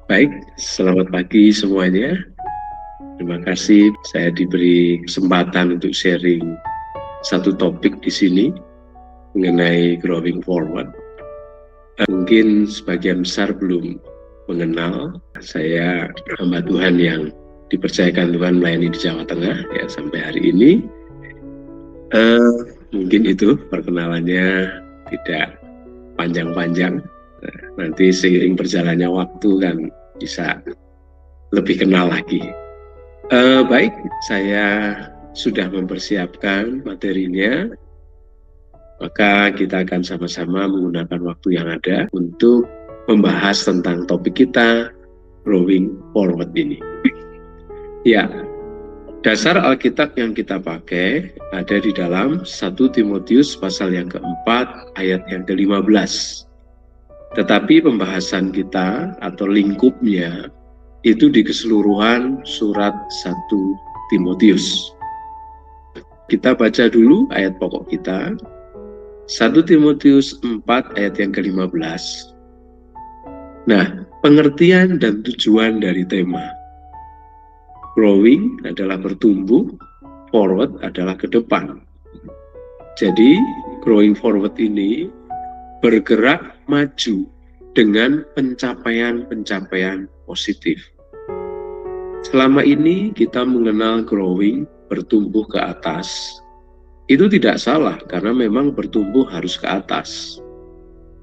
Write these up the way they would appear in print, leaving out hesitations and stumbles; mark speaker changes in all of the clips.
Speaker 1: Baik, selamat pagi semuanya. Terima kasih saya diberi kesempatan untuk sharing satu topik di sini mengenai growing forward. Mungkin sebagian besar belum mengenal saya, hamba Tuhan yang dipercayakan Tuhan melayani di Jawa Tengah ya sampai hari ini. Mungkin itu perkenalannya tidak panjang-panjang. Nanti seiring berjalannya waktu kan bisa lebih kenal lagi. Baik, saya sudah mempersiapkan materinya, maka kita akan sama-sama menggunakan waktu yang ada untuk membahas tentang topik kita, growing forward ini. Ya, dasar Alkitab yang kita pakai ada di dalam 1 Timotius pasal yang keempat ayat yang ke-15. Tetapi pembahasan kita atau lingkupnya itu di keseluruhan surat 1 Timotius. Kita baca dulu ayat pokok kita, 1 Timotius 4 ayat yang ke-15. Nah, pengertian dan tujuan dari tema. Growing adalah bertumbuh, forward adalah ke depan. Jadi, growing forward ini bergerak maju dengan pencapaian-pencapaian positif. Selama ini kita mengenal growing, bertumbuh ke atas, itu tidak salah karena memang bertumbuh harus ke atas.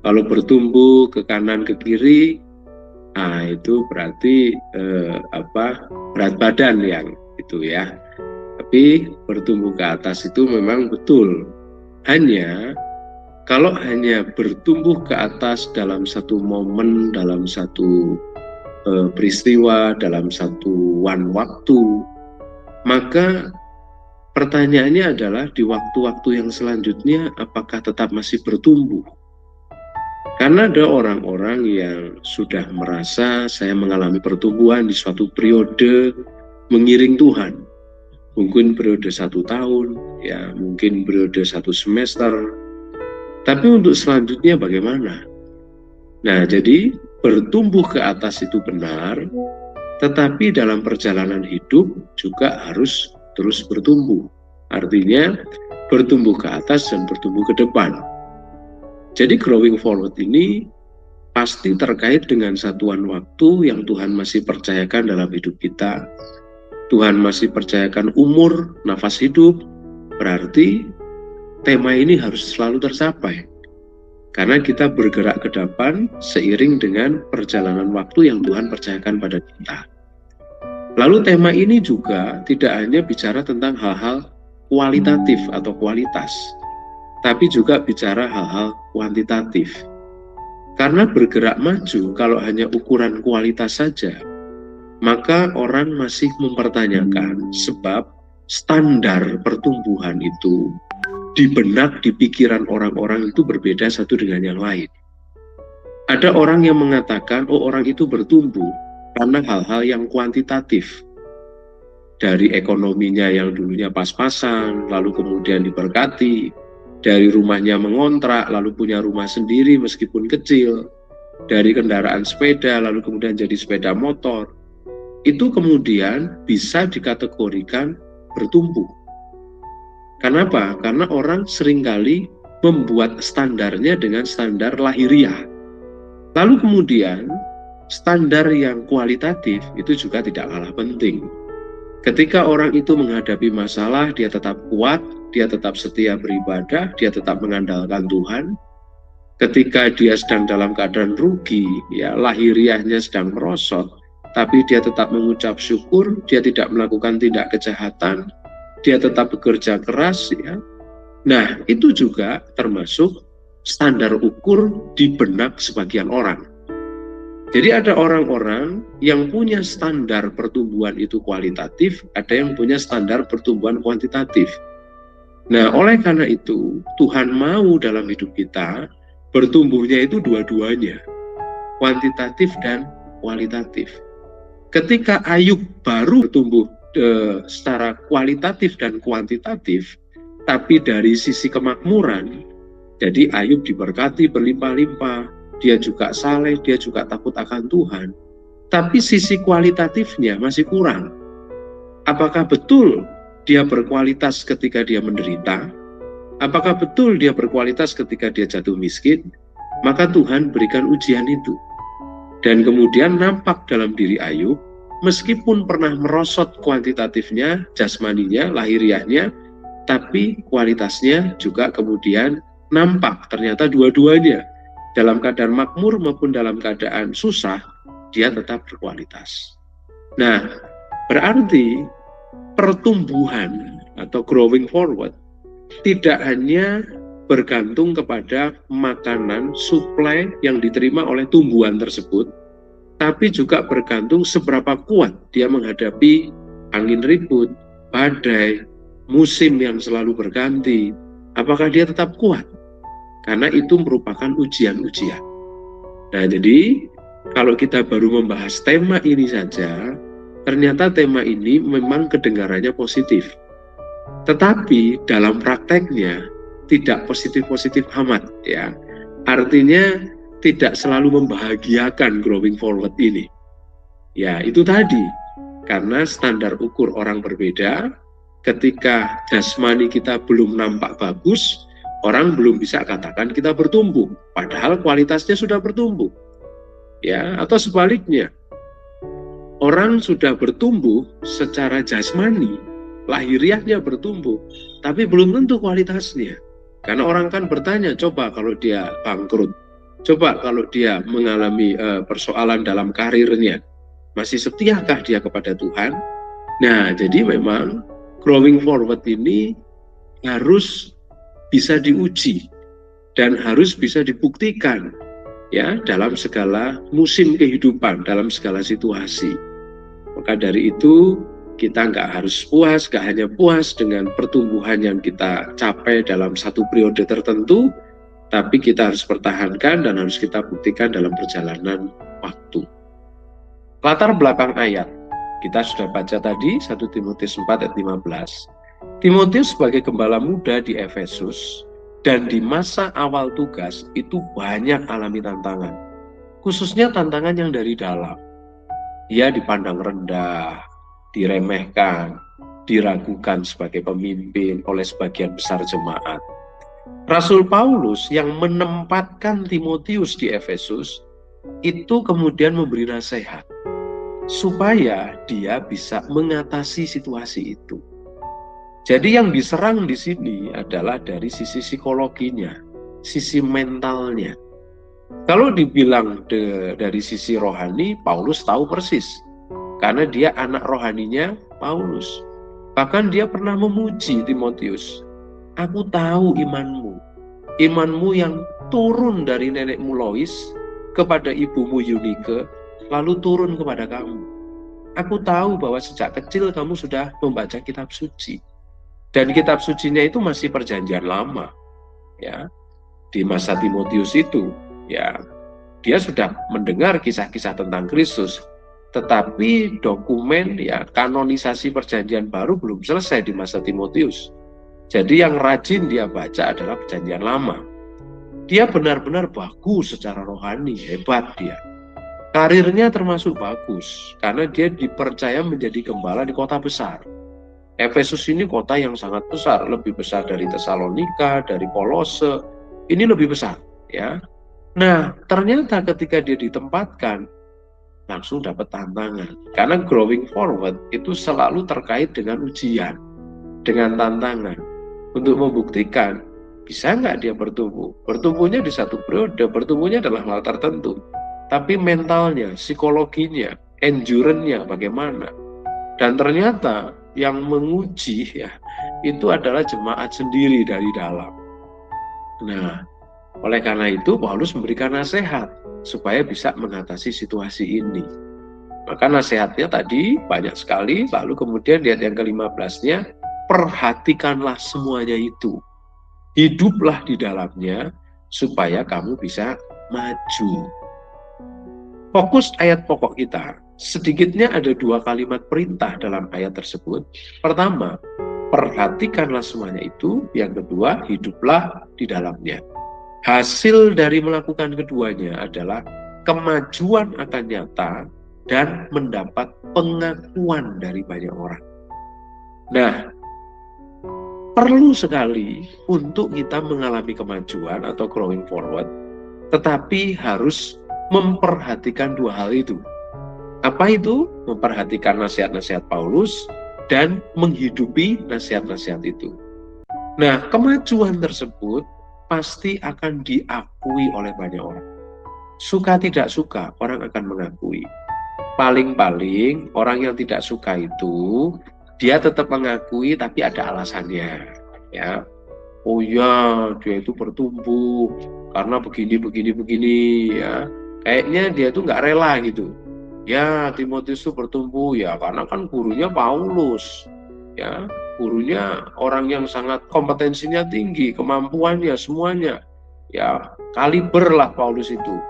Speaker 1: Kalau bertumbuh ke kanan ke kiri, itu berarti berat badan yang itu ya. Tapi bertumbuh ke atas itu memang betul. Hanya kalau hanya bertumbuh ke atas dalam satu momen, dalam satu peristiwa, dalam satu waktu, maka pertanyaannya adalah di waktu-waktu yang selanjutnya apakah tetap masih bertumbuh? Karena ada orang-orang yang sudah merasa saya mengalami pertumbuhan di suatu periode mengiring Tuhan. Mungkin periode 1 tahun, ya mungkin periode 1 semester. Tapi untuk selanjutnya bagaimana? Nah, jadi bertumbuh ke atas itu benar, tetapi dalam perjalanan hidup juga harus terus bertumbuh. Artinya bertumbuh ke atas dan bertumbuh ke depan. Jadi growing forward ini pasti terkait dengan satuan waktu yang Tuhan masih percayakan dalam hidup kita. Tuhan masih percayakan umur, nafas hidup, berarti tema ini harus selalu tercapai. Karena kita bergerak ke depan seiring dengan perjalanan waktu yang Tuhan percayakan pada kita. Lalu tema ini juga tidak hanya bicara tentang hal-hal kualitatif atau kualitas, tapi juga bicara hal-hal kuantitatif. Karena bergerak maju kalau hanya ukuran kualitas saja, maka orang masih mempertanyakan sebab standar pertumbuhan itu di benak, di pikiran orang-orang itu berbeda satu dengan yang lain. Ada orang yang mengatakan, orang itu bertumbuh karena hal-hal yang kuantitatif. Dari ekonominya yang dulunya pas-pasan, lalu kemudian diberkati, dari rumahnya mengontrak, lalu punya rumah sendiri meskipun kecil, dari kendaraan sepeda, lalu kemudian jadi sepeda motor, itu kemudian bisa dikategorikan bertumbuh. Kenapa? Karena orang seringkali membuat standarnya dengan standar lahiriah. Lalu kemudian standar yang kualitatif itu juga tidak kalah penting. Ketika orang itu menghadapi masalah, dia tetap kuat, dia tetap setia beribadah, dia tetap mengandalkan Tuhan. Ketika dia sedang dalam keadaan rugi, ya lahiriahnya sedang merosot, tapi dia tetap mengucap syukur, dia tidak melakukan tindak kejahatan, dia tetap bekerja keras, ya. Nah, itu juga termasuk standar ukur di benak sebagian orang. Jadi ada orang-orang yang punya standar pertumbuhan itu kualitatif, ada yang punya standar pertumbuhan kuantitatif. Nah, oleh karena itu, Tuhan mau dalam hidup kita bertumbuhnya itu dua-duanya, kuantitatif dan kualitatif. Ketika Ayub baru bertumbuh secara kualitatif dan kuantitatif, tapi dari sisi kemakmuran, jadi Ayub diberkati berlimpah-limpah, dia juga saleh, dia juga takut akan Tuhan. tapi sisi kualitatifnya masih kurang. Apakah betul dia berkualitas ketika dia menderita? Apakah betul dia berkualitas ketika dia jatuh miskin? Maka Tuhan berikan ujian itu. Dan kemudian nampak dalam diri Ayub, meskipun pernah merosot kuantitatifnya, jasmaninya, lahiriahnya, tapi kualitasnya juga kemudian nampak. Ternyata dua-duanya, dalam keadaan makmur maupun dalam keadaan susah, dia tetap berkualitas. Nah, berarti pertumbuhan atau growing forward tidak hanya bergantung kepada makanan, suplai yang diterima oleh tumbuhan tersebut, tapi juga bergantung seberapa kuat dia menghadapi angin ribut, badai, musim yang selalu berganti. Apakah dia tetap kuat? Karena itu merupakan ujian-ujian. Nah, jadi kalau kita baru membahas tema ini saja, ternyata tema ini memang kedengarannya positif. Tetapi dalam prakteknya tidak positif-positif amat, ya. Artinya tidak selalu membahagiakan growing forward ini. Ya, itu tadi. Karena standar ukur orang berbeda, ketika jasmani kita belum nampak bagus, orang belum bisa katakan kita bertumbuh, padahal kualitasnya sudah bertumbuh. Ya, atau sebaliknya. Orang sudah bertumbuh secara jasmani, lahiriahnya bertumbuh, tapi belum tentu kualitasnya. Karena orang kan bertanya, coba kalau dia bangkrut, coba kalau dia mengalami persoalan dalam karirnya, masih setiakah dia kepada Tuhan? Nah, jadi memang growing forward ini harus bisa diuji dan harus bisa dibuktikan, ya, dalam segala musim kehidupan, dalam segala situasi. Maka dari itu kita nggak harus puas, nggak hanya puas dengan pertumbuhan yang kita capai dalam satu periode tertentu, tapi kita harus pertahankan dan harus kita buktikan dalam perjalanan waktu. Latar belakang ayat, kita sudah baca tadi 1 Timotius 4 ayat 15. Timotius sebagai gembala muda di Efesus dan di masa awal tugas itu banyak alami tantangan, khususnya tantangan yang dari dalam. Ia dipandang rendah, diremehkan, diragukan sebagai pemimpin oleh sebagian besar jemaat. Rasul Paulus yang menempatkan Timotius di Efesus itu kemudian memberi nasihat supaya dia bisa mengatasi situasi itu. Jadi yang diserang di sini adalah dari sisi psikologinya, sisi mentalnya. Kalau dibilang dari sisi rohani, Paulus tahu persis. Karena dia anak rohaninya Paulus. Bahkan dia pernah memuji Timotius. Aku tahu imanmu. Imanmu yang turun dari nenekmu Lois kepada ibumu Eunike, lalu turun kepada kamu. Aku tahu bahwa sejak kecil kamu sudah membaca kitab suci. Dan kitab sucinya itu masih perjanjian lama. Ya, di masa Timotius itu, ya, dia sudah mendengar kisah-kisah tentang Kristus. Tetapi dokumen, ya, kanonisasi perjanjian baru belum selesai di masa Timotius. Jadi yang rajin dia baca adalah perjanjian lama. Dia benar-benar bagus secara rohani, hebat dia. Karirnya termasuk bagus, karena dia dipercaya menjadi gembala di kota besar. Efesus ini kota yang sangat besar, lebih besar dari Tesalonika, dari Kolose, ini lebih besar, ya. Nah, ternyata ketika dia ditempatkan, langsung dapat tantangan. Karena growing forward itu selalu terkait dengan ujian, dengan tantangan. Untuk membuktikan, bisa nggak dia bertumbuh? Bertumbuhnya di satu periode, bertumbuhnya dalam hal tertentu. Tapi mentalnya, psikologinya, endurance-nya bagaimana? Dan ternyata yang menguji, ya, itu adalah jemaat sendiri dari dalam. Nah, oleh karena itu Paulus memberikan nasihat supaya bisa mengatasi situasi ini. Maka nasihatnya tadi banyak sekali, lalu kemudian di ayat yang ke-15-nya, perhatikanlah semuanya itu. Hiduplah di dalamnya supaya kamu bisa maju. Fokus ayat pokok kita, sedikitnya ada 2 kalimat perintah dalam ayat tersebut. Pertama, perhatikanlah semuanya itu. Yang kedua, hiduplah di dalamnya. Hasil dari melakukan keduanya adalah kemajuan akan nyata dan mendapat pengakuan dari banyak orang. Nah, perlu sekali untuk kita mengalami kemajuan atau growing forward, tetapi harus memperhatikan dua hal itu. Apa itu? Memperhatikan nasihat-nasihat Paulus dan menghidupi nasihat-nasihat itu. Nah, kemajuan tersebut pasti akan diakui oleh banyak orang. Suka tidak suka, orang akan mengakui. Paling-paling orang yang tidak suka itu, dia tetap mengakui tapi ada alasannya. Ya, oh ya, dia itu bertumbuh karena begini, ya. Kayaknya dia itu nggak rela gitu. Ya, Timotius itu bertumbuh ya karena kan gurunya Paulus. Ya, gurunya orang yang sangat kompetensinya tinggi, kemampuannya semuanya. Ya, kaliber lah Paulus itu.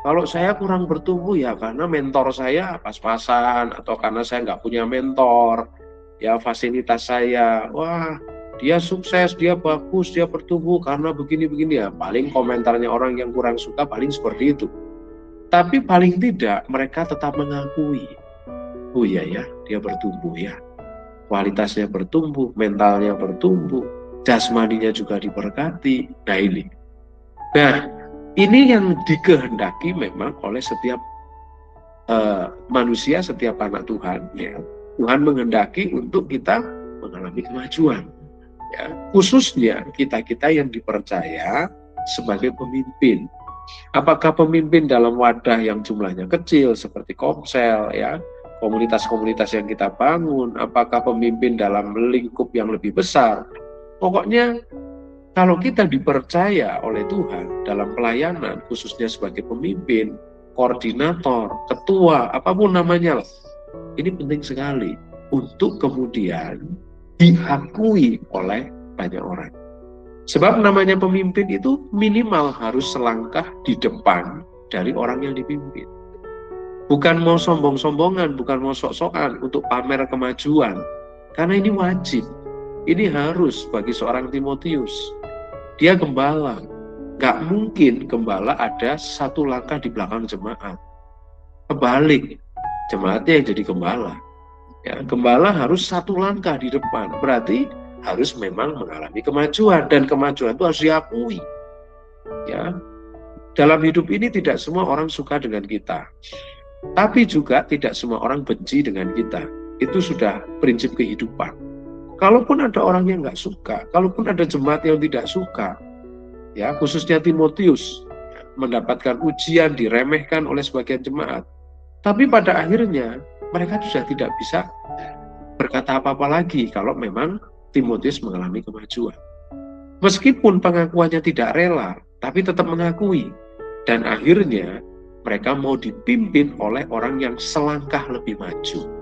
Speaker 1: Kalau saya kurang bertumbuh ya karena mentor saya pas-pasan atau karena saya nggak punya mentor. Ya, fasilitas saya, wah dia sukses, dia bagus, dia bertumbuh karena begini-begini ya. Paling komentarnya orang yang kurang suka paling seperti itu. Tapi paling tidak mereka tetap mengakui, oh iya ya, dia bertumbuh ya. Kualitasnya bertumbuh, mentalnya bertumbuh, jasmaninya juga diberkati. Nah ini. Nah, ini yang dikehendaki memang oleh setiap manusia, setiap anak Tuhan. Ya. Tuhan menghendaki untuk kita mengalami kemajuan. Ya. Khususnya kita-kita yang dipercaya sebagai pemimpin. Apakah pemimpin dalam wadah yang jumlahnya kecil seperti Komsel, ya, komunitas-komunitas yang kita bangun, apakah pemimpin dalam lingkup yang lebih besar? Pokoknya kalau kita dipercaya oleh Tuhan dalam pelayanan, khususnya sebagai pemimpin, koordinator, ketua, apapun namanya, ini penting sekali untuk kemudian diakui oleh banyak orang. Sebab namanya pemimpin itu minimal harus selangkah di depan dari orang yang dipimpin. Bukan mau sombong-sombongan, bukan mau sok-sokan untuk pamer kemajuan. Karena ini wajib. Ini harus bagi seorang Timotius. Dia gembala. Gak mungkin gembala ada satu langkah di belakang jemaat. Kebalik, jemaatnya yang jadi gembala. Ya, gembala harus satu langkah di depan. Berarti harus memang mengalami kemajuan, dan kemajuan itu harus diakui. Ya, dalam hidup ini tidak semua orang suka dengan kita, tapi juga tidak semua orang benci dengan kita. Itu sudah prinsip kehidupan. Kalaupun ada orang yang nggak suka, kalaupun ada jemaat yang tidak suka, ya khususnya Timotius mendapatkan ujian, diremehkan oleh sebagian jemaat, tapi pada akhirnya mereka sudah tidak bisa berkata apa-apa lagi kalau memang Timotius mengalami kemajuan. Meskipun pengakuannya tidak rela, tapi tetap mengakui. Dan akhirnya mereka mau dipimpin oleh orang yang selangkah lebih maju.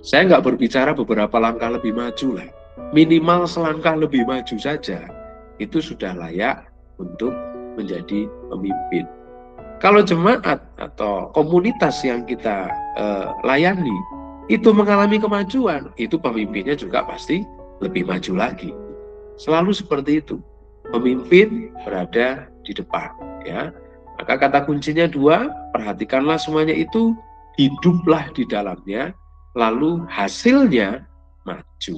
Speaker 1: Saya nggak berbicara beberapa langkah lebih maju lah. Minimal selangkah lebih maju saja, itu sudah layak untuk menjadi pemimpin. Kalau jemaat atau komunitas yang kita layani, itu mengalami kemajuan, itu pemimpinnya juga pasti lebih maju lagi. Selalu seperti itu. Pemimpin berada di depan, ya. Maka kata kuncinya dua, perhatikanlah semuanya itu, hiduplah di dalamnya, lalu hasilnya maju.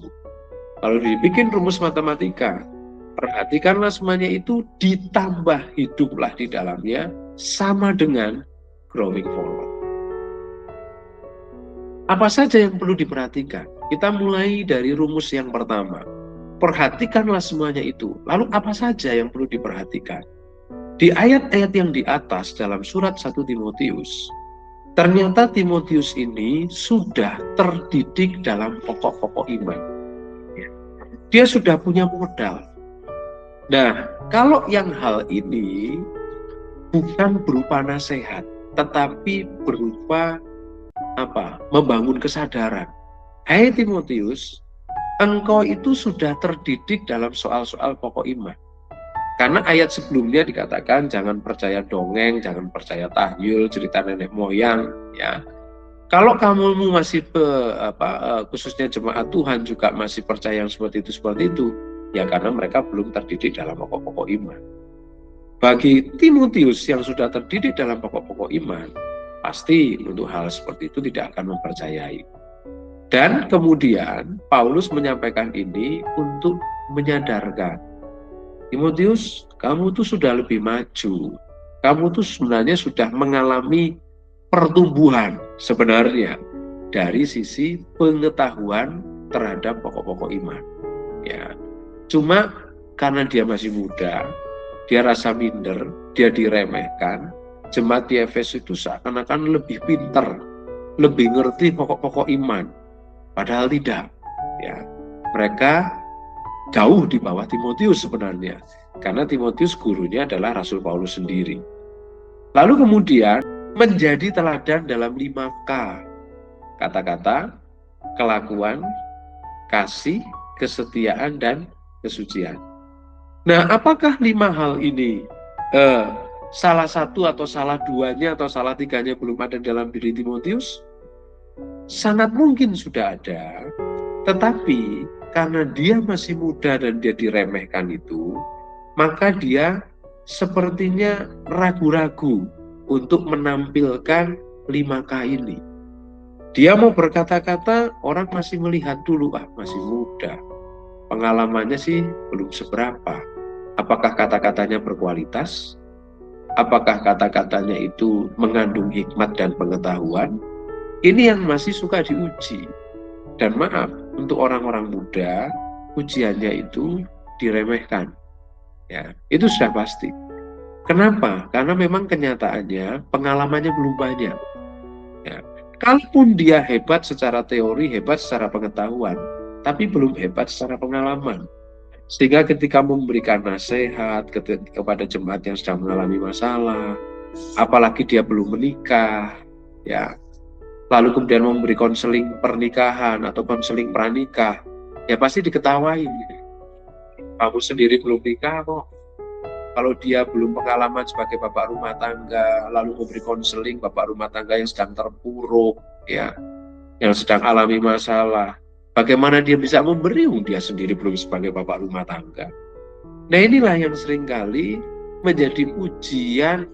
Speaker 1: Kalau dibikin rumus matematika, perhatikanlah semuanya itu ditambah hiduplah di dalamnya sama dengan growing forward. Apa saja yang perlu diperhatikan? Kita mulai dari rumus yang pertama. Perhatikanlah semuanya itu. Lalu apa saja yang perlu diperhatikan? Di ayat-ayat yang di atas dalam surat 1 Timotius, ternyata Timotius ini sudah terdidik dalam pokok-pokok iman. Dia sudah punya modal. Nah, kalau yang hal ini bukan berupa nasihat, tetapi berupa membangun kesadaran. Hai Timotius, engkau itu sudah terdidik dalam soal-soal pokok iman. Karena ayat sebelumnya dikatakan jangan percaya dongeng, jangan percaya tahyul, cerita nenek moyang, ya. Kalau kamu masih khususnya jemaat Tuhan juga masih percaya yang seperti itu, ya karena mereka belum terdidik dalam pokok-pokok iman. Bagi Timotius yang sudah terdidik dalam pokok-pokok iman, pasti untuk hal seperti itu tidak akan mempercayai. Dan kemudian Paulus menyampaikan ini untuk menyadarkan, Timotius, kamu tuh sudah lebih maju. Kamu tuh sebenarnya sudah mengalami pertumbuhan sebenarnya dari sisi pengetahuan terhadap pokok-pokok iman. Ya, cuma karena dia masih muda, dia rasa minder, dia diremehkan. Jemaat di Efesus itu seakan-akan lebih pintar, lebih ngerti pokok-pokok iman. Padahal tidak. Ya, mereka jauh di bawah Timotius sebenarnya, karena Timotius gurunya adalah Rasul Paulus sendiri. Lalu kemudian menjadi teladan dalam 5K. Kata-kata, kelakuan, kasih, kesetiaan, dan kesucian. Nah, apakah 5 hal ini salah satu atau salah duanya atau salah tiganya belum ada dalam diri Timotius? Sangat mungkin sudah ada, tetapi karena dia masih muda dan dia diremehkan itu, maka dia sepertinya ragu-ragu untuk menampilkan 5K ini. Dia mau berkata-kata, orang masih melihat dulu, masih muda. Pengalamannya sih belum seberapa. Apakah kata-katanya berkualitas? Apakah kata-katanya itu mengandung hikmat dan pengetahuan? Ini yang masih suka diuji. Dan maaf, untuk orang-orang muda, ujiannya itu diremehkan. Ya, itu sudah pasti. Kenapa? Karena memang kenyataannya pengalamannya belum banyak. Ya, kalaupun dia hebat secara teori, hebat secara pengetahuan, tapi belum hebat secara pengalaman. Sehingga ketika memberikan nasihat kepada jemaat yang sedang mengalami masalah, apalagi dia belum menikah, ya, lalu kemudian memberi konseling pernikahan atau konseling pranikah, ya pasti diketawain. Kamu sendiri belum nikah kok. Kalau dia belum pengalaman sebagai bapak rumah tangga, lalu memberi konseling bapak rumah tangga yang sedang terpuruk, ya, yang sedang alami masalah, bagaimana dia bisa memberi? Dia sendiri belum sebagai bapak rumah tangga. Nah, inilah yang seringkali menjadi ujian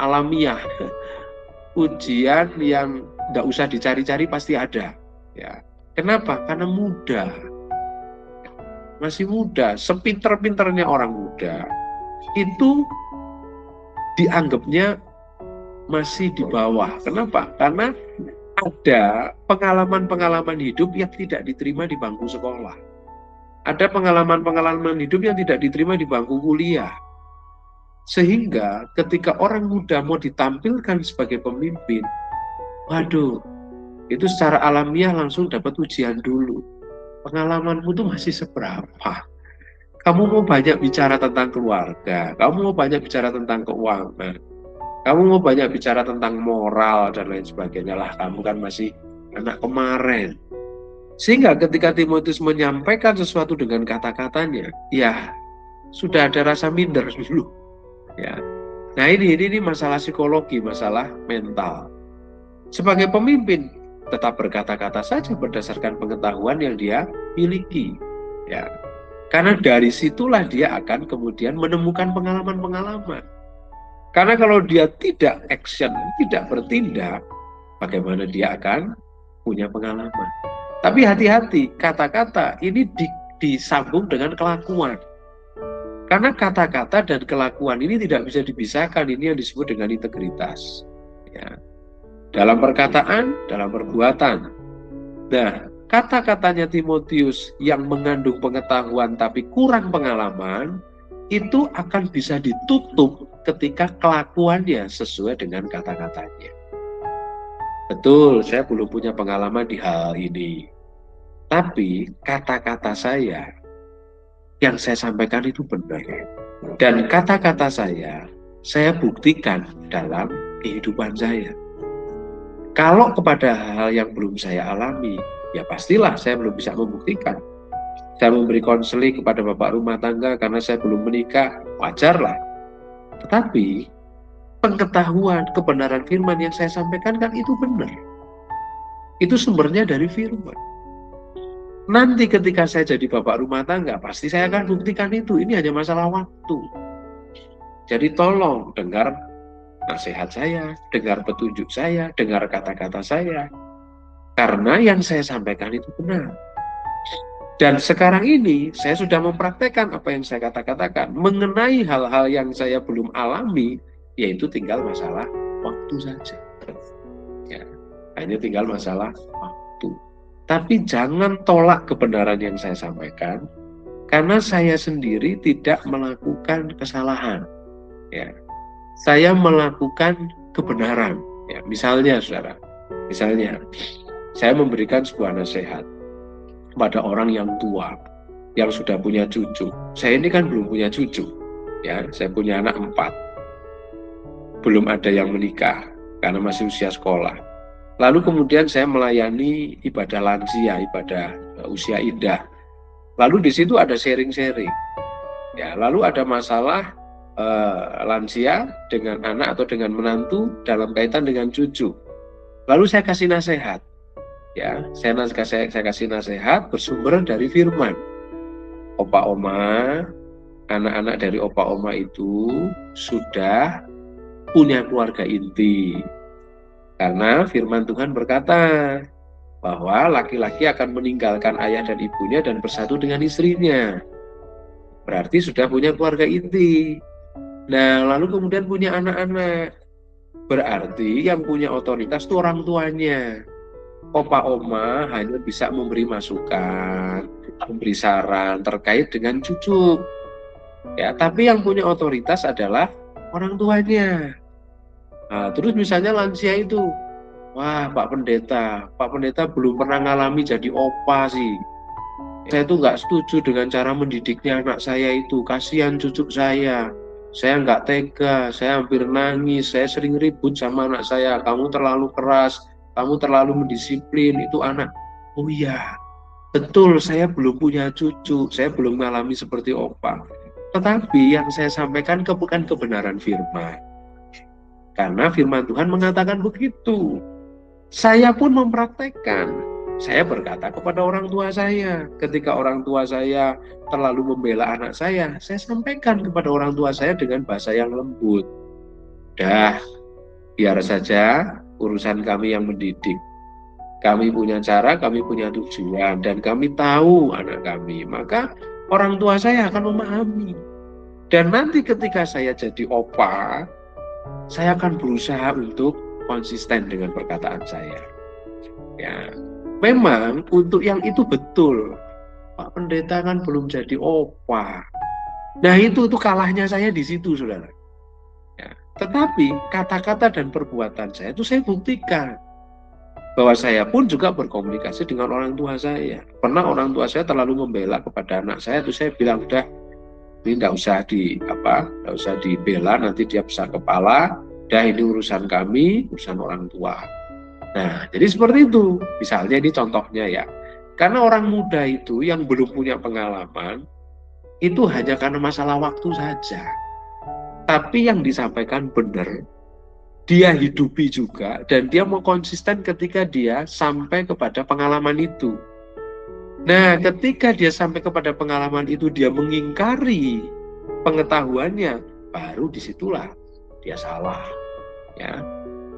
Speaker 1: alamiah, ujian yang nggak usah dicari-cari pasti ada. Ya, kenapa? Karena muda. Masih muda, sepinter-pinternya orang muda, itu dianggapnya masih di bawah. Kenapa? Karena ada pengalaman-pengalaman hidup yang tidak diterima di bangku sekolah. Ada pengalaman-pengalaman hidup yang tidak diterima di bangku kuliah. Sehingga ketika orang muda mau ditampilkan sebagai pemimpin, waduh, itu secara alamiah langsung dapat ujian dulu. Pengalamanmu tuh masih seberapa? Kamu mau banyak bicara tentang keluarga, kamu mau banyak bicara tentang keuangan, kamu mau banyak bicara tentang moral dan lain sebagainya lah, kamu kan masih anak kemarin. Sehingga ketika Timotius menyampaikan sesuatu dengan kata-katanya, ya sudah ada rasa minder dulu. Ya. Nah ini masalah psikologi, masalah mental. Sebagai pemimpin, tetap berkata-kata saja berdasarkan pengetahuan yang dia miliki. Ya. Karena dari situlah dia akan kemudian menemukan pengalaman-pengalaman. Karena kalau dia tidak action, tidak bertindak, bagaimana dia akan punya pengalaman. Tapi hati-hati, kata-kata ini disambung dengan kelakuan. Karena kata-kata dan kelakuan ini tidak bisa dipisahkan, ini yang disebut dengan integritas. Ya. Dalam perkataan, dalam perbuatan. Nah, kata-katanya Timotius yang mengandung pengetahuan tapi kurang pengalaman, itu akan bisa ditutup ketika kelakuannya sesuai dengan kata-katanya. Betul, saya belum punya pengalaman di hal ini. Tapi kata-kata saya yang saya sampaikan itu benar. Dan kata-kata saya buktikan dalam kehidupan saya. Kalau kepada hal yang belum saya alami, ya pastilah saya belum bisa membuktikan. Saya memberi konseling kepada bapak rumah tangga karena saya belum menikah, wajarlah. Tetapi pengetahuan kebenaran firman yang saya sampaikan kan itu benar. Itu sumbernya dari firman. Nanti ketika saya jadi bapak rumah tangga, pasti saya akan buktikan itu. Ini hanya masalah waktu. Jadi tolong dengar nasihat saya, dengar petunjuk saya, dengar kata-kata saya. Karena yang saya sampaikan itu benar. Dan sekarang ini saya sudah mempraktekkan apa yang saya katakan mengenai hal-hal yang saya belum alami, yaitu tinggal masalah waktu saja. Ya, hanya tinggal masalah waktu. Tapi jangan tolak kebenaran yang saya sampaikan, karena saya sendiri tidak melakukan kesalahan. Ya, saya melakukan kebenaran. Ya, misalnya, saudara, saya memberikan sebuah nasihat pada orang yang tua, yang sudah punya cucu. Saya ini kan belum punya cucu, ya. Saya punya anak 4, belum ada yang menikah karena masih usia sekolah. Lalu kemudian saya melayani ibadah lansia, ibadah usia idah. Lalu di situ ada sharing-sharing. Ya, lalu ada masalah lansia dengan anak atau dengan menantu dalam kaitan dengan cucu. Lalu saya kasih nasihat. Ya, saya kasih nasihat bersumber dari firman. Opa oma, anak-anak dari opa oma itu sudah punya keluarga inti. Karena firman Tuhan berkata bahwa laki-laki akan meninggalkan ayah dan ibunya dan bersatu dengan istrinya. Berarti sudah punya keluarga inti. Nah, lalu kemudian punya anak-anak. Berarti yang punya otoritas itu orang tuanya. Opa oma hanya bisa memberi masukan, memberi saran terkait dengan cucu. Ya, tapi yang punya otoritas adalah orang tuanya. Nah, terus misalnya lansia itu, wah Pak Pendeta belum pernah ngalami jadi opa sih. Saya tuh nggak setuju dengan cara mendidiknya anak saya itu, kasihan cucu saya. Saya nggak tega, saya hampir nangis, saya sering ribut sama anak saya. Kamu terlalu keras, kamu terlalu mendisiplin, itu anak. Oh iya, betul, saya belum punya cucu, saya belum mengalami seperti opa. Tetapi yang saya sampaikan bukan kebenaran firman. Karena firman Tuhan mengatakan begitu. Saya pun mempraktekkan. Saya berkata kepada orang tua saya, ketika orang tua saya terlalu membela anak saya sampaikan kepada orang tua saya dengan bahasa yang lembut. Dah, biar saja urusan kami yang mendidik. Kami punya cara, kami punya tujuan, dan kami tahu anak kami. Maka orang tua saya akan memahami. Dan nanti ketika saya jadi opa, saya akan berusaha untuk konsisten dengan perkataan saya. Ya, memang untuk yang itu betul. Pak Pendeta kan belum jadi opa. Nah itu kalahnya saya di situ, saudara. Ya, tetapi kata-kata dan perbuatan saya itu saya buktikan bahwa saya pun juga berkomunikasi dengan orang tua saya. Pernah orang tua saya terlalu membela kepada anak saya, itu saya bilang udah, ini nggak usah dibela, nanti dia besar kepala. Dah, ini urusan kami, urusan orang tua. Nah, jadi seperti itu. Misalnya ini contohnya ya. Karena orang muda itu yang belum punya pengalaman, itu hanya karena masalah waktu saja. Tapi yang disampaikan benar, dia hidupi juga, dan dia mau konsisten ketika dia sampai kepada pengalaman itu. Nah, ketika dia sampai kepada pengalaman itu, dia mengingkari pengetahuannya, baru disitulah dia salah. Ya.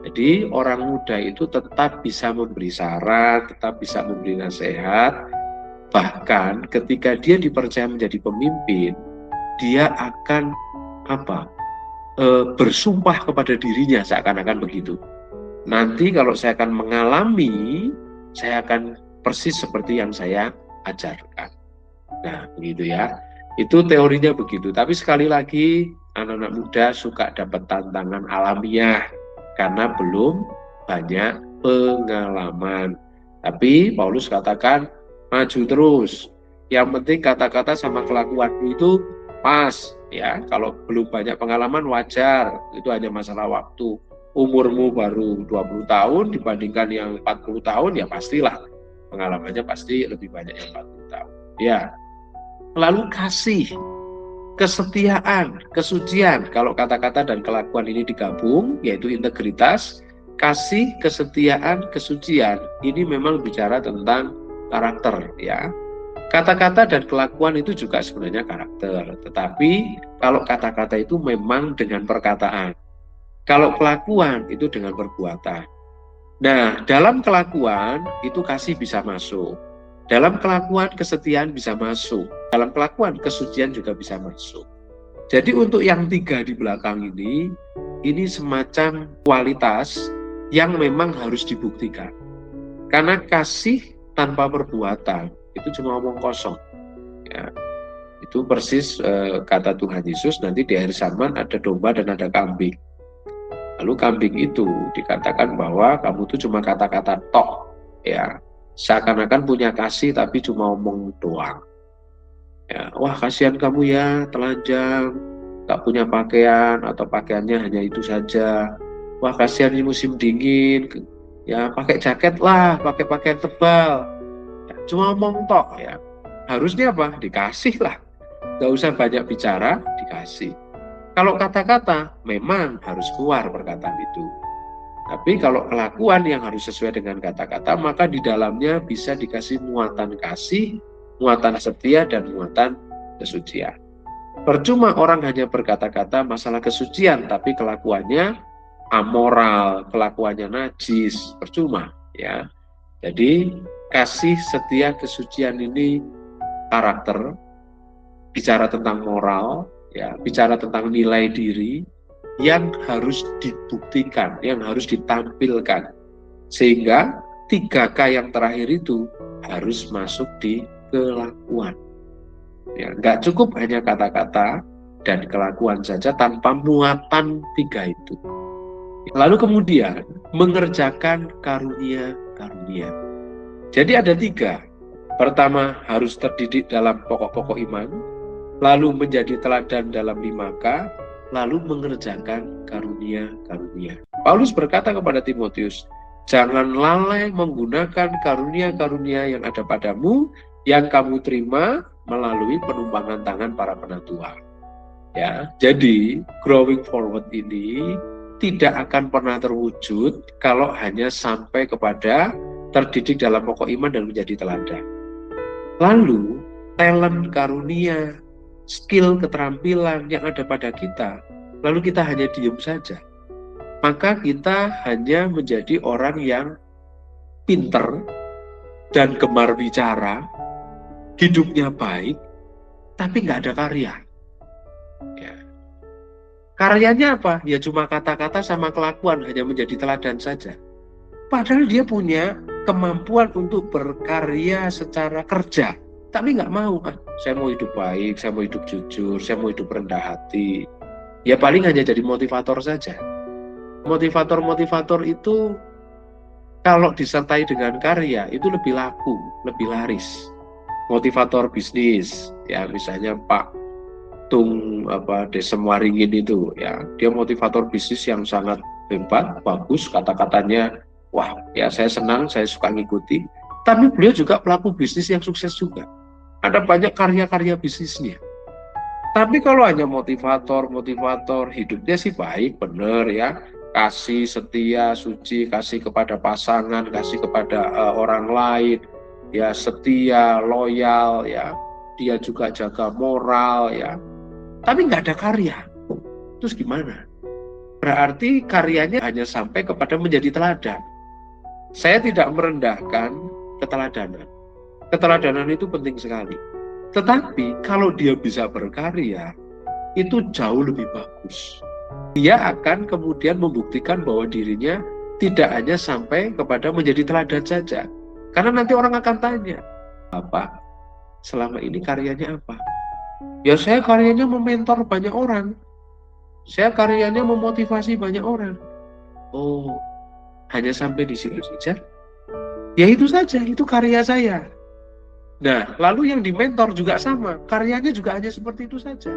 Speaker 1: Jadi orang muda itu tetap bisa memberi saran, tetap bisa memberi nasihat. Bahkan ketika dia dipercaya menjadi pemimpin, dia akan bersumpah kepada dirinya seakan-akan begitu. Nanti kalau saya akan mengalami, saya akan persis seperti yang saya ajarkan. Nah, begitu ya. Itu teorinya begitu. Tapi sekali lagi, anak-anak muda suka dapat tantangan alamiah karena belum banyak pengalaman. Tapi Paulus katakan, maju terus. Yang penting kata-kata sama kelakuanmu itu pas. Ya, kalau belum banyak pengalaman wajar. Itu hanya masalah waktu. Umurmu baru 20 tahun dibandingkan yang 40 tahun, ya pastilah pengalamannya pasti lebih banyak yang 40 tahun. Ya. Lalu kasih, kesetiaan, kesucian. Kalau kata-kata dan kelakuan ini digabung, yaitu integritas, kasih, kesetiaan, kesucian. Ini memang bicara tentang karakter, ya. Kata-kata dan kelakuan itu juga sebenarnya karakter. Tetapi kalau kata-kata itu memang dengan perkataan. Kalau kelakuan itu dengan perbuatan. Nah, dalam kelakuan itu kasih bisa masuk. Dalam kelakuan kesetiaan bisa masuk. Dalam kelakuan kesucian juga bisa masuk. Jadi untuk yang 3 di belakang ini semacam kualitas yang memang harus dibuktikan. Karena kasih tanpa perbuatan itu cuma omong kosong. Ya, itu persis kata Tuhan Yesus, nanti di akhir zaman ada domba dan ada kambing. Lalu kambing itu dikatakan bahwa kamu tuh cuma kata-kata tok, ya, seakan-akan punya kasih tapi cuma omong doang. Ya, wah kasihan kamu ya, telanjang, gak punya pakaian atau pakaiannya hanya itu saja. Wah kasihan ini musim dingin, ya pakai jaket lah, pakai pakaian tebal. Ya, cuma omong tok ya. Harusnya apa? Dikasih lah. Gak usah banyak bicara, dikasih. Kalau kata-kata, memang harus keluar perkataan itu. Tapi kalau kelakuan yang harus sesuai dengan kata-kata, maka di dalamnya bisa dikasih muatan kasih, muatan setia, dan muatan kesucian. Percuma orang hanya berkata-kata masalah kesucian, tapi kelakuannya amoral, kelakuannya najis, percuma. Ya. Jadi kasih, setia, kesucian ini karakter, bicara tentang moral, ya, bicara tentang nilai diri yang harus dibuktikan, yang harus ditampilkan, sehingga 3K yang terakhir itu harus masuk di kelakuan. Ya, nggak cukup hanya kata-kata dan kelakuan saja tanpa muatan 3 itu. Lalu kemudian mengerjakan karunia-karunia. Jadi ada 3. Pertama, harus terdidik dalam pokok-pokok iman, lalu menjadi teladan dalam 5K, lalu mengerjakan karunia-karunia. Paulus berkata kepada Timotius, jangan lalai menggunakan karunia-karunia yang ada padamu, yang kamu terima melalui penumpangan tangan para penatua. Ya, jadi growing forward ini tidak akan pernah terwujud kalau hanya sampai kepada terdidik dalam pokok iman dan menjadi teladan. Lalu talent, karunia, skill, keterampilan yang ada pada kita, lalu kita hanya diam saja, maka kita hanya menjadi orang yang pinter dan gemar bicara, hidupnya baik, tapi nggak ada karya. Ya. Karyanya apa? Ya cuma kata-kata sama kelakuan, hanya menjadi teladan saja. Padahal dia punya kemampuan untuk berkarya secara kerja, tapi nggak mau. Saya mau hidup baik, saya mau hidup jujur, saya mau hidup rendah hati. Ya paling hanya jadi motivator saja. Motivator-motivator itu kalau disertai dengan karya itu lebih laku, lebih laris. Motivator bisnis, ya misalnya Pak Tung Desem Waringin itu, ya dia motivator bisnis yang sangat hebat, bagus, kata-katanya, wah ya saya senang, saya suka ngikuti. Tapi beliau juga pelaku bisnis yang sukses juga. Ada banyak karya-karya bisnisnya. Tapi kalau hanya motivator, hidupnya sih baik, benar ya. Kasih, setia, suci, kasih kepada pasangan, kasih kepada orang lain, ya setia, loyal, ya. Dia juga jaga moral, ya. Tapi nggak ada karya. Terus gimana? Berarti karyanya hanya sampai kepada menjadi teladan. Saya tidak merendahkan keteladanan. Keteladanan itu penting sekali. Tetapi kalau dia bisa berkarya, itu jauh lebih bagus. Dia akan kemudian membuktikan bahwa dirinya tidak hanya sampai kepada menjadi teladan saja. Karena nanti orang akan tanya, Bapak, selama ini karyanya apa? Ya saya karyanya mementor banyak orang. Saya karyanya memotivasi banyak orang. Oh, hanya sampai di situ saja? Ya itu saja, itu karya saya. Nah, lalu yang dimentor juga sama, karyanya juga hanya seperti itu saja.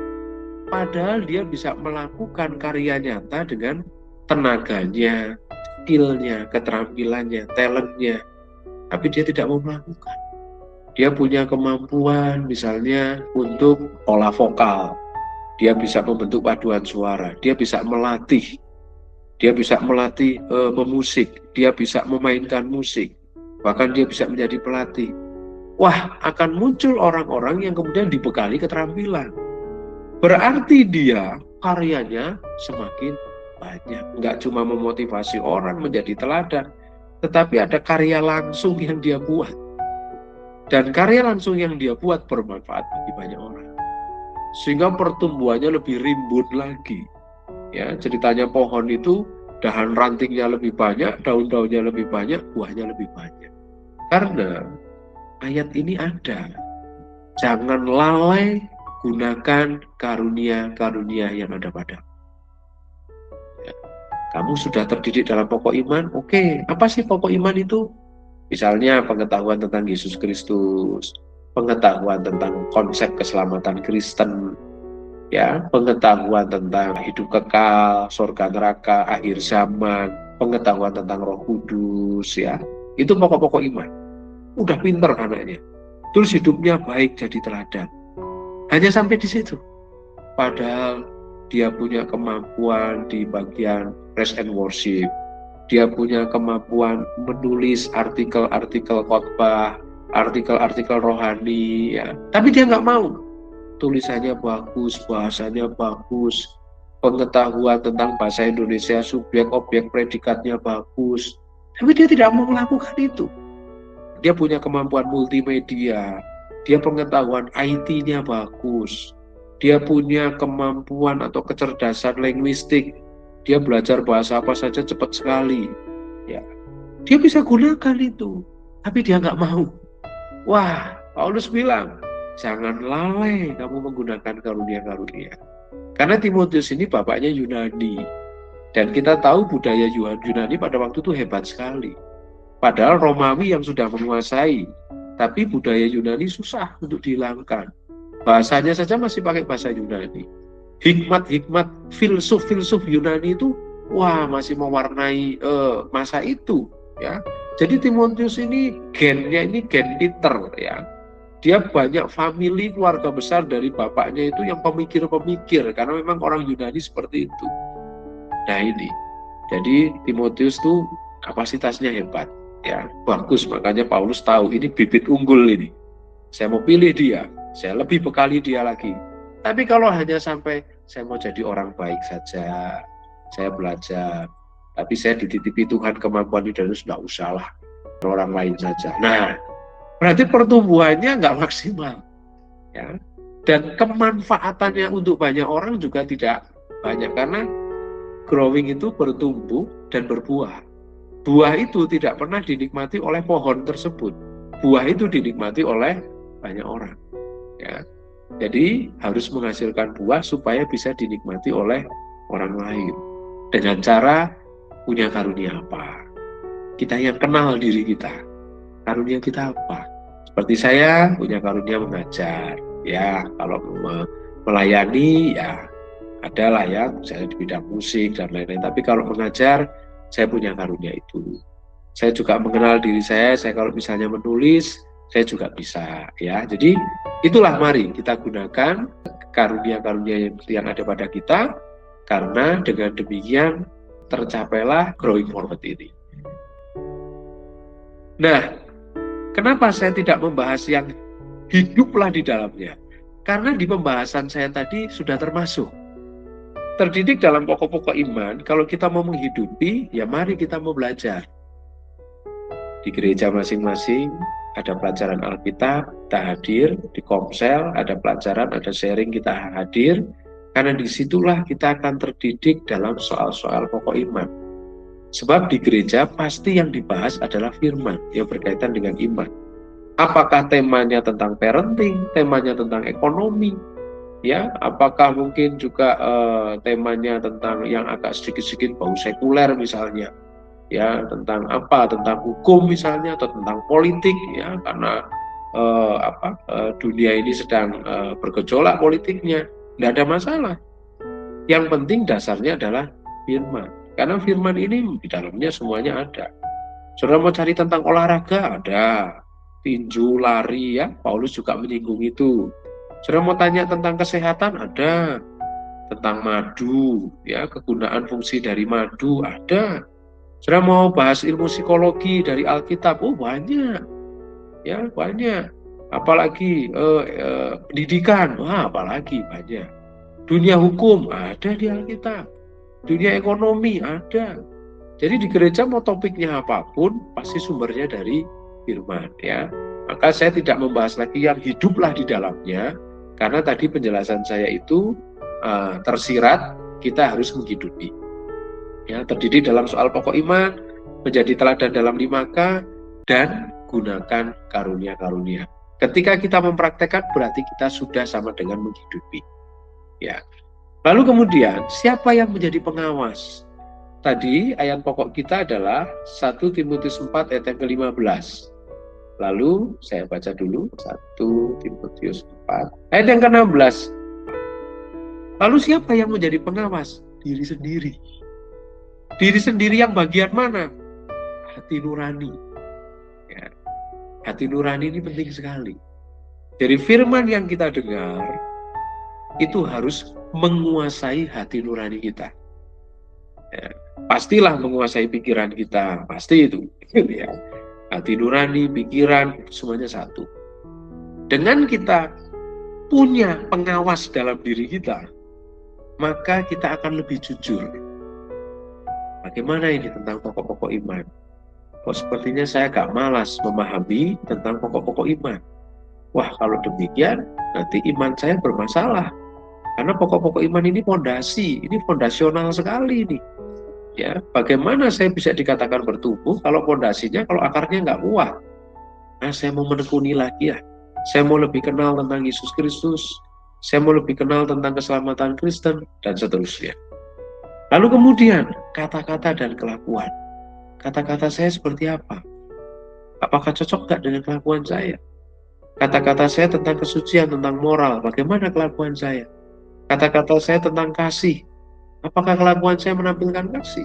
Speaker 1: Padahal dia bisa melakukan karya nyata dengan tenaganya, skillnya, keterampilannya, talentnya. Tapi dia tidak mau melakukan. Dia punya kemampuan misalnya untuk olah vokal. Dia bisa membentuk paduan suara. Dia bisa melatih. Dia bisa melatih pemusik. Dia bisa memainkan musik. Bahkan dia bisa menjadi pelatih. Wah, akan muncul orang-orang yang kemudian dibekali keterampilan. Berarti dia karyanya semakin banyak. Nggak cuma memotivasi orang menjadi teladan, tetapi ada karya langsung yang dia buat. Dan karya langsung yang dia buat bermanfaat bagi banyak orang. Sehingga pertumbuhannya lebih rimbun lagi. Ya, ceritanya pohon itu dahan rantingnya lebih banyak, daun-daunnya lebih banyak, buahnya lebih banyak. Karena ayat ini ada. Jangan lalai gunakan karunia-karunia yang ada padamu. Ya. Kamu sudah terdidik dalam pokok iman, oke. Apa sih pokok iman itu? Misalnya pengetahuan tentang Yesus Kristus, pengetahuan tentang konsep keselamatan Kristen, ya, pengetahuan tentang hidup kekal, surga neraka, akhir zaman, pengetahuan tentang Roh Kudus, ya. Itu pokok-pokok iman. Udah pinter anaknya. Terus hidupnya baik jadi teladan. Hanya sampai di situ. Padahal dia punya kemampuan di bagian praise and worship. Dia punya kemampuan menulis artikel-artikel khotbah, artikel-artikel rohani, ya. Tapi dia nggak mau. Tulisannya bagus, bahasanya bagus, pengetahuan tentang bahasa Indonesia, subjek, objek, predikatnya bagus. Tapi dia tidak mau melakukan itu. Dia punya kemampuan multimedia, dia pengetahuan IT-nya bagus, dia punya kemampuan atau kecerdasan linguistik, dia belajar bahasa apa saja cepat sekali. Ya, dia bisa gunakan itu, tapi dia nggak mau. Wah, Paulus bilang, jangan lalai kamu menggunakan karunia-karunia. Karena Timotius ini bapaknya Yunani, dan kita tahu budaya Yunani pada waktu itu hebat sekali. Padahal Romawi yang sudah menguasai, tapi budaya Yunani susah untuk dihilangkan. Bahasanya saja masih pakai bahasa Yunani. Hikmat-hikmat, filsuf-filsuf Yunani itu, wah, masih mewarnai masa itu, ya. Jadi Timotius ini gennya ini gen liter, ya. Dia banyak famili keluarga besar dari bapaknya itu yang pemikir-pemikir, karena memang orang Yunani seperti itu. Nah ini, jadi Timotius tuh kapasitasnya hebat. Ya, bagus, makanya Paulus tahu ini bibit unggul ini. Saya mau pilih dia, saya lebih bekali dia lagi. Tapi kalau hanya sampai saya mau jadi orang baik saja, saya belajar, tapi saya dititipi Tuhan kemampuan itu sudah usah lah, orang lain saja. Nah, berarti pertumbuhannya nggak maksimal, ya. Dan kemanfaatannya untuk banyak orang juga tidak banyak, karena growing itu bertumbuh dan berbuah. Buah itu tidak pernah dinikmati oleh pohon tersebut. Buah itu dinikmati oleh banyak orang. Ya. Jadi harus menghasilkan buah supaya bisa dinikmati oleh orang lain. Dengan cara punya karunia apa? Kita yang kenal diri kita. Karunia kita apa? Seperti saya punya karunia mengajar. Ya, kalau melayani ya adalah ya, saya di bidang musik dan lain-lain. Tapi kalau mengajar, saya punya karunia itu. Saya juga mengenal diri saya kalau misalnya menulis, saya juga bisa, ya. Jadi itulah, mari kita gunakan karunia-karunia yang ada pada kita, karena dengan demikian tercapailah growing forward ini. Nah, kenapa saya tidak membahas yang hiduplah di dalamnya? Karena di pembahasan saya tadi sudah termasuk. Terdidik dalam pokok-pokok iman, kalau kita mau menghidupi, ya mari kita mau belajar. Di gereja masing-masing ada pelajaran Alkitab, kita hadir. Di Komsel ada pelajaran, ada sharing, kita hadir. Karena disitulah kita akan terdidik dalam soal-soal pokok iman. Sebab di gereja pasti yang dibahas adalah firman yang berkaitan dengan iman. Apakah temanya tentang parenting, temanya tentang ekonomi, ya, apakah mungkin juga temanya tentang yang agak sedikit-sedikit bau sekuler misalnya, ya, tentang apa, tentang hukum misalnya, atau tentang politik, ya, karena dunia ini sedang bergejolak politiknya, tidak ada masalah. Yang penting dasarnya adalah firman, karena firman ini di dalamnya semuanya ada. Saudara mau cari tentang olahraga, ada tinju, lari, ya, Paulus juga menyinggung itu. Saudara mau tanya tentang kesehatan, ada. Tentang madu, ya, kegunaan fungsi dari madu, ada. Saudara mau bahas ilmu psikologi dari Alkitab, oh banyak, ya, banyak. Apalagi pendidikan, wah apalagi banyak. Dunia hukum ada di Alkitab. dunia ekonomi ada. Jadi di gereja mau topiknya apapun, pasti sumbernya dari firman, ya. Maka saya tidak membahas lagi yang hiduplah di dalamnya, karena tadi penjelasan saya itu tersirat kita harus menghidupi. Ya, terdidik dalam soal pokok iman, menjadi teladan dalam 5K, dan gunakan karunia-karunia. Ketika kita mempraktekkan, berarti kita sudah sama dengan menghidupi. Ya. Lalu kemudian, siapa yang menjadi pengawas? Tadi ayat pokok kita adalah 1 Timotius 4 ayat yang ke-15. Lalu saya baca dulu 1 Timotius 4 ayat yang ke-16. Lalu siapa yang menjadi pengawas? Diri sendiri. Diri sendiri yang bagian mana? Hati nurani. Ya. Hati nurani ini penting sekali. Dari firman yang kita dengar, itu harus menguasai hati nurani kita. Ya. Pastilah menguasai pikiran kita, pasti itu. Ya. Hati nurani, pikiran, semuanya satu. Dengan kita punya pengawas dalam diri kita, maka kita akan lebih jujur. Bagaimana ini tentang pokok-pokok iman? Kok sepertinya saya agak malas memahami tentang pokok-pokok iman. Wah, kalau demikian, nanti iman saya bermasalah. Karena pokok-pokok iman ini fondasi, ini fondasional sekali nih. Ya, bagaimana saya bisa dikatakan bertumbuh kalau fondasinya, kalau akarnya nggak kuat? Nah, saya mau menekuni lagi ya. Saya mau lebih kenal tentang Yesus Kristus. Saya mau lebih kenal tentang keselamatan Kristen, dan seterusnya. Lalu kemudian, kata-kata dan kelakuan. Kata-kata saya seperti apa? Apakah cocok nggak dengan kelakuan saya? Kata-kata saya tentang kesucian, tentang moral, bagaimana kelakuan saya? Kata-kata saya tentang kasih, apakah kelakuan saya menampilkan kasih?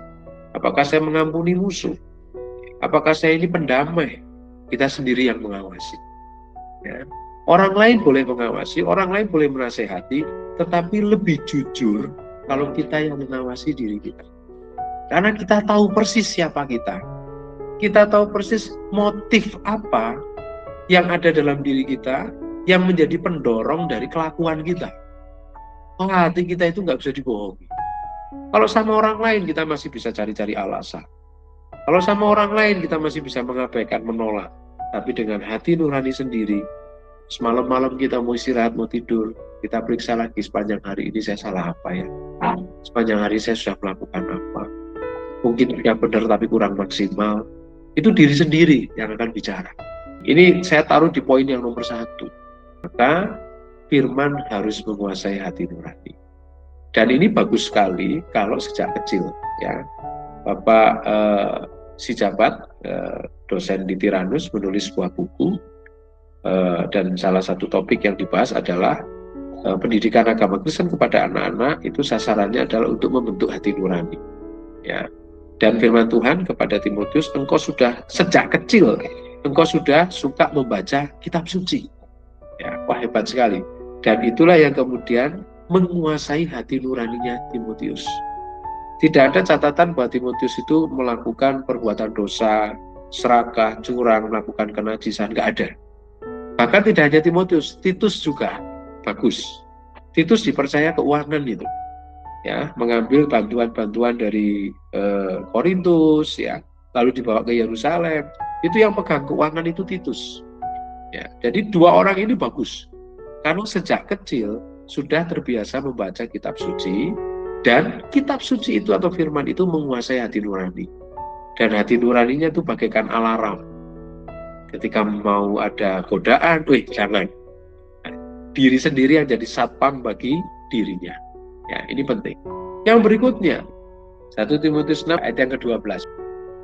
Speaker 1: Apakah saya mengampuni musuh? Apakah saya ini pendamai? Kita sendiri yang mengawasi. Ya. Orang lain boleh mengawasi, orang lain boleh menasehati, tetapi lebih jujur kalau kita yang mengawasi diri kita. Karena kita tahu persis siapa kita. Kita tahu persis motif apa yang ada dalam diri kita yang menjadi pendorong dari kelakuan kita. Hati kita itu nggak bisa dibohongi. Kalau sama orang lain kita masih bisa cari-cari alasan. Kalau sama orang lain kita masih bisa mengabaikan, menolak. Tapi dengan hati nurani sendiri, semalam-malam kita mau istirahat, mau tidur, kita periksa lagi sepanjang hari ini saya salah apa ya. Sepanjang hari saya sudah melakukan apa. Mungkin sudah benar tapi kurang maksimal. Itu diri sendiri yang akan bicara. Ini saya taruh di poin yang nomor 1. Maka firman harus menguasai hati nurani. Dan ini bagus sekali kalau sejak kecil. Ya, Bapak si Jabat, dosen di Tiranus, menulis sebuah buku. Dan salah satu topik yang dibahas adalah pendidikan agama Kristen kepada anak-anak itu sasarannya adalah untuk membentuk hati nurani. Ya. Dan firman Tuhan kepada Timotius, engkau sudah sejak kecil, engkau sudah suka membaca kitab suci. Ya, wah hebat sekali. Dan itulah yang kemudian menguasai hati nuraninya Timotius. Tidak ada catatan bahwa Timotius itu melakukan perbuatan dosa, serakah, curang, melakukan kenajisan, nggak ada. Bahkan tidak hanya Timotius, Titus juga bagus. Titus dipercaya keuangan itu, ya, mengambil bantuan-bantuan dari Korintus, ya, lalu dibawa ke Yerusalem. Itu yang pegang keuangan itu Titus. Ya, jadi 2 orang ini bagus, karena sejak kecil sudah terbiasa membaca kitab suci, dan kitab suci itu atau firman itu menguasai hati nurani. Dan hati nuraninya itu bagaikan alarm. Ketika mau ada godaan, jangan. Diri sendiri yang jadi satpam bagi dirinya. Ya, ini penting. Yang berikutnya, 1 Timotius 6 ayat yang ke-12.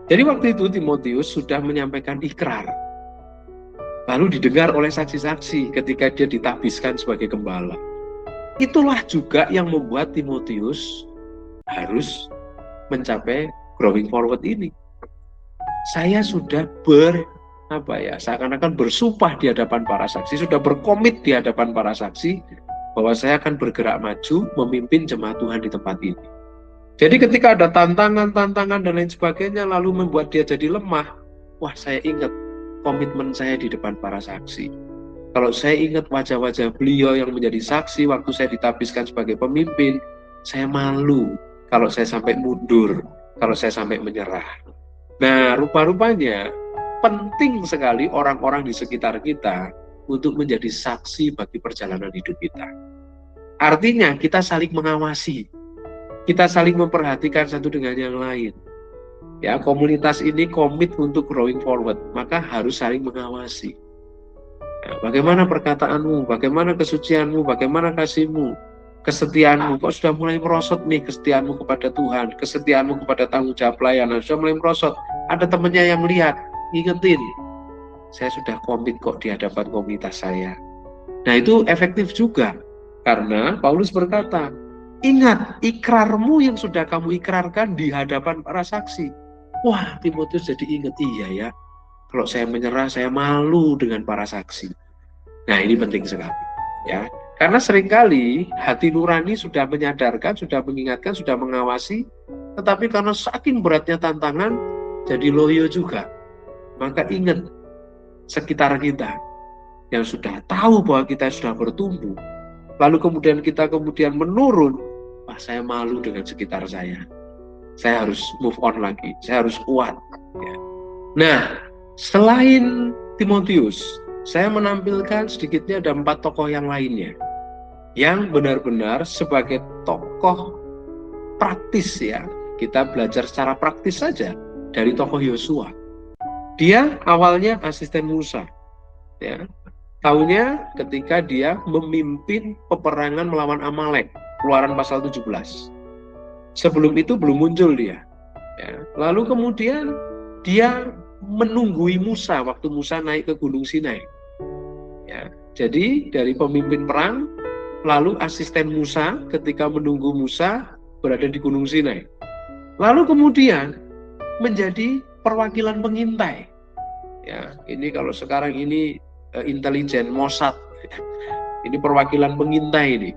Speaker 1: Jadi waktu itu Timotius sudah menyampaikan ikrar. Lalu didengar oleh saksi-saksi ketika dia ditabiskan sebagai gembala. Itulah juga yang membuat Timotius harus mencapai growing forward ini. Saya sudah seakan-akan bersumpah di hadapan para saksi, sudah berkomit di hadapan para saksi bahwa saya akan bergerak maju memimpin jemaat Tuhan di tempat ini. Jadi ketika ada tantangan dan lain sebagainya lalu membuat dia jadi lemah, wah saya ingat komitmen saya di depan para saksi. Kalau saya ingat wajah-wajah beliau yang menjadi saksi waktu saya ditabiskan sebagai pemimpin, saya malu kalau saya sampai mundur, kalau saya sampai menyerah. Nah, rupa-rupanya penting sekali orang-orang di sekitar kita untuk menjadi saksi bagi perjalanan hidup kita. Artinya kita saling mengawasi, kita saling memperhatikan satu dengan yang lain. Ya, komunitas ini komit untuk growing forward, maka harus saling mengawasi. Ya, bagaimana perkataanmu, bagaimana kesucianmu, bagaimana kasihmu, kesetiaanmu, kok sudah mulai merosot nih kesetiaanmu kepada Tuhan, kesetiaanmu kepada tanggung jawab pelayanan, sudah mulai merosot. Ada temannya yang lihat, ingetin, saya sudah komit kok di hadapan komunitas saya. Nah, itu efektif juga, karena Paulus berkata, ingat ikrarmu yang sudah kamu ikrarkan di hadapan para saksi. Wah, Timotius jadi ingat, iya ya, kalau saya menyerah, saya malu dengan para saksi. Nah, ini penting sekali, ya. Karena seringkali hati nurani sudah menyadarkan, sudah mengingatkan, sudah mengawasi, tetapi karena saking beratnya tantangan, jadi loyo juga. Maka ingat sekitar kita yang sudah tahu bahwa kita sudah bertumbuh, lalu kemudian kita menurun, wah, saya malu dengan sekitar saya. Saya harus move on lagi, saya harus kuat. Ya. Nah, selain Timotius, saya menampilkan sedikitnya ada 4 tokoh yang lainnya, yang benar-benar sebagai tokoh praktis ya. Kita belajar secara praktis saja dari tokoh Yosua. Dia awalnya asisten Musa. Ya. Tahunya ketika dia memimpin peperangan melawan Amalek, Keluaran pasal 17. Sebelum itu belum muncul dia. Ya. Lalu kemudian dia menunggui Musa waktu Musa naik ke Gunung Sinai. Ya. Jadi dari pemimpin perang, lalu asisten Musa ketika menunggu Musa berada di Gunung Sinai. Lalu kemudian menjadi perwakilan pengintai. Ya, ini kalau sekarang ini intelijen Mossad. Ini perwakilan pengintai ini.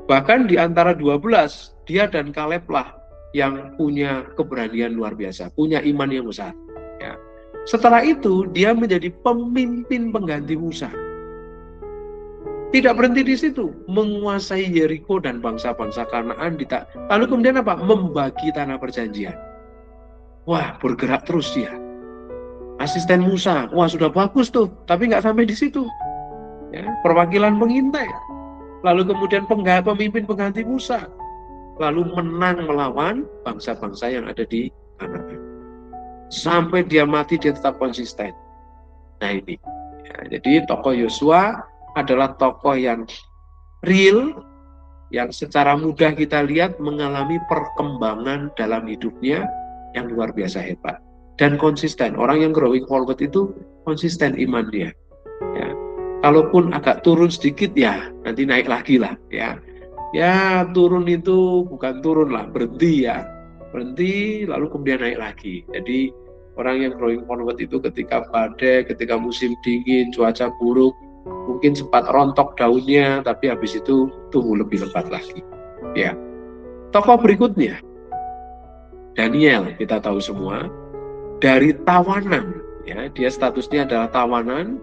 Speaker 1: Bahkan di antara 12, dia dan Kaleb lah yang punya keberanian luar biasa, punya iman yang besar. Ya. Setelah itu, dia menjadi pemimpin pengganti Musa. Tidak berhenti di situ, menguasai Yeriko dan bangsa-bangsa Kanaan. Lalu kemudian apa? Membagi tanah perjanjian. Wah, bergerak terus dia. Asisten Musa, wah sudah bagus tuh, tapi nggak sampai di situ. Ya, perwakilan pengintai. Lalu kemudian pemimpin pengganti Musa, lalu menang melawan bangsa-bangsa yang ada di Kanaan. Sampai dia mati, dia tetap konsisten. Nah ini, ya, jadi tokoh Yosua adalah tokoh yang real, yang secara mudah kita lihat mengalami perkembangan dalam hidupnya yang luar biasa hebat. Dan konsisten, orang yang growing forward itu konsisten iman dia. Ya. Kalaupun agak turun sedikit ya nanti naik lagi lah ya. Ya turun itu bukan turun lah, berhenti ya. Berhenti lalu kemudian naik lagi. Jadi orang yang growing forward itu ketika badai, ketika musim dingin, cuaca buruk, mungkin sempat rontok daunnya, tapi habis itu tumbuh lebih lebat lagi. Ya. Tokoh berikutnya Daniel, kita tahu semua, dari tawanan, ya, dia statusnya adalah tawanan,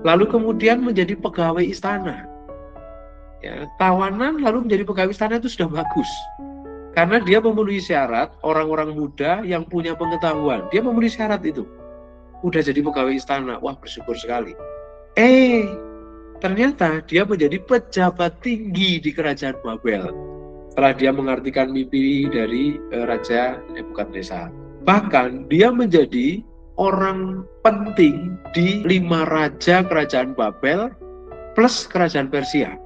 Speaker 1: lalu kemudian menjadi pegawai istana. Ya, tawanan lalu menjadi pegawai istana itu sudah bagus, karena dia memenuhi syarat orang-orang muda yang punya pengetahuan. Dia memenuhi syarat itu, udah jadi pegawai istana. Wah, bersyukur sekali. Ternyata dia menjadi pejabat tinggi di kerajaan Babel setelah dia mengartikan mimpi dari Raja Nebukadnezar. Bahkan dia menjadi orang penting di 5 raja kerajaan Babel plus kerajaan Persia.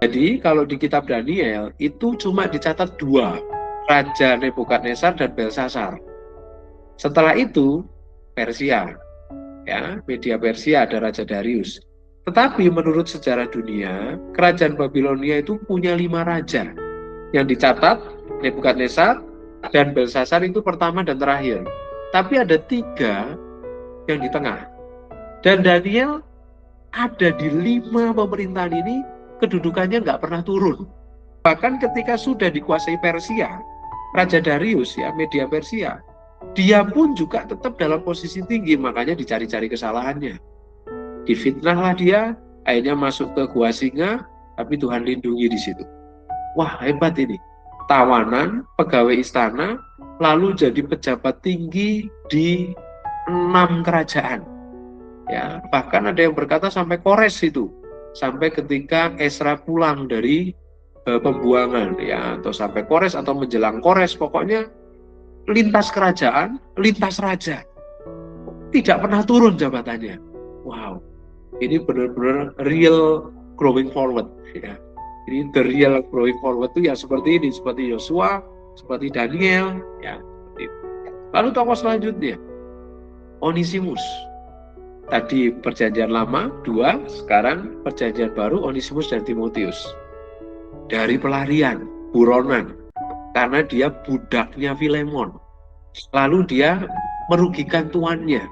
Speaker 1: Jadi kalau di kitab Daniel itu cuma dicatat 2, Raja Nebukadnezar dan Belsasar. Setelah itu Persia, ya, Media Persia ada Raja Darius. Tetapi menurut sejarah dunia, kerajaan Babilonia itu punya 5 raja. Yang dicatat Nebukadnezar dan Belsasar itu pertama dan terakhir. Tapi ada 3 yang di tengah. Dan Daniel ada di 5 pemerintahan ini, kedudukannya nggak pernah turun. Bahkan ketika sudah dikuasai Persia, Raja Darius, ya, Media Persia, dia pun juga tetap dalam posisi tinggi, makanya dicari-cari kesalahannya. Difitnahlah dia, akhirnya masuk ke gua singa, tapi Tuhan lindungi di situ. Wah, hebat ini. tawanan, pegawai istana, lalu jadi pejabat tinggi di 6 kerajaan. Ya, bahkan ada yang berkata sampai Kores itu, sampai ketika Esra pulang dari pembuangan, ya, atau sampai Kores atau menjelang Kores, pokoknya lintas kerajaan, lintas raja, tidak pernah turun jabatannya. Wow, ini benar-benar real growing forward. Ya. Ini the real growing forward itu ya seperti ini, seperti Yosua, seperti Daniel, ya. Seperti itu. Lalu tokoh selanjutnya, Onesimus. Tadi perjanjian lama 2, sekarang perjanjian baru Onesimus dan Timotius. Dari pelarian, buronan, karena dia budaknya Filemon. Lalu dia merugikan tuannya.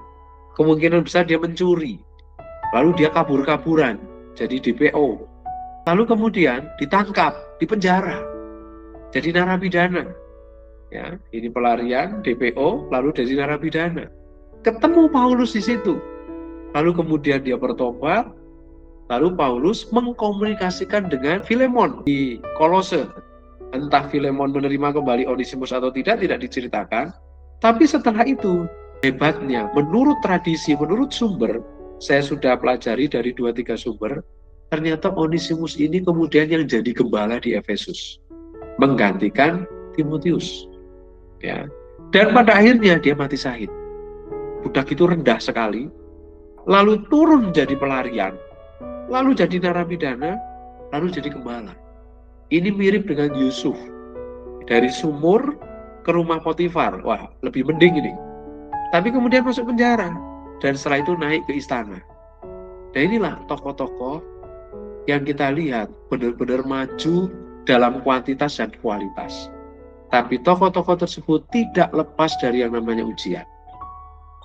Speaker 1: Kemungkinan besar dia mencuri. Lalu dia kabur-kaburan, jadi DPO. Lalu kemudian ditangkap, dipenjara, jadi narapidana. Ya, ini pelarian, DPO, lalu jadi narapidana. Ketemu Paulus di situ. Lalu kemudian dia bertobat. Lalu Paulus mengkomunikasikan dengan Filemon di Kolose. Entah Filemon menerima kembali Onesimus atau tidak diceritakan. Tapi setelah itu, hebatnya, menurut tradisi, menurut sumber, saya sudah pelajari dari 2-3 sumber, ternyata Onesimus ini kemudian yang jadi gembala di Efesus, menggantikan Timotius. Ya. Dan pada akhirnya dia mati syahid. Budak itu rendah sekali, lalu turun jadi pelarian, lalu jadi narapidana, lalu jadi gembala. Ini mirip dengan Yusuf. Dari sumur ke rumah Potifar, wah lebih mending ini. Tapi kemudian masuk penjara, dan setelah itu naik ke istana. Nah inilah tokoh-tokoh yang kita lihat benar-benar maju dalam kuantitas dan kualitas. Tapi tokoh-tokoh tersebut tidak lepas dari yang namanya ujian.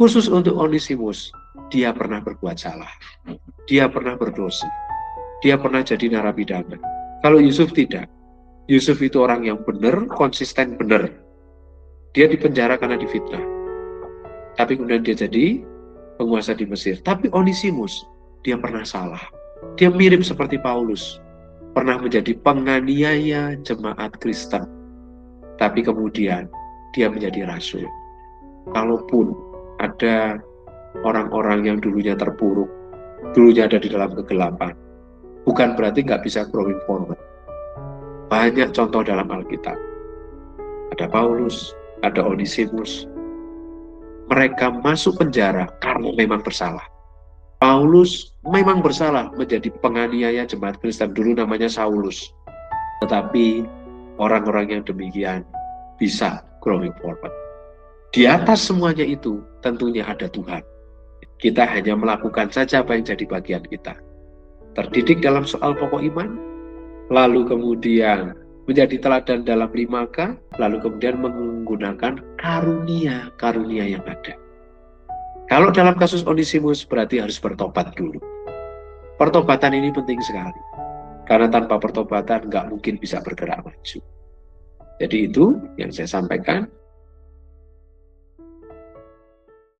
Speaker 1: Khusus untuk Onesimus, dia pernah berbuat salah. Dia pernah berdosa. Dia pernah jadi narapidana. Kalau Yusuf tidak. Yusuf itu orang yang benar, konsisten benar. Dia dipenjara karena difitnah. Tapi kemudian dia jadi penguasa di Mesir. Tapi Onesimus, dia pernah salah. Dia mirip seperti Paulus. Pernah menjadi penganiaya jemaat Kristen. Tapi kemudian dia menjadi rasul. Kalaupun ada orang-orang yang dulunya terpuruk, dulunya ada di dalam kegelapan, bukan berarti nggak bisa growing forward. Banyak contoh dalam Alkitab. Ada Paulus, ada Onesimus. Mereka masuk penjara karena memang bersalah. Paulus memang bersalah menjadi penganiaya jemaat Kristen, dulu namanya Saulus. Tetapi orang-orang yang demikian bisa growing forward. Di atas semuanya itu tentunya ada Tuhan. Kita hanya melakukan saja apa yang jadi bagian kita. Terdidik dalam soal pokok iman, lalu kemudian menjadi teladan dalam 5K, lalu kemudian menggunakan karunia-karunia yang ada. Kalau dalam kasus Onesimus berarti harus bertobat dulu. Pertobatan ini penting sekali. Karena tanpa pertobatan nggak mungkin bisa bergerak maju. Jadi itu yang saya sampaikan.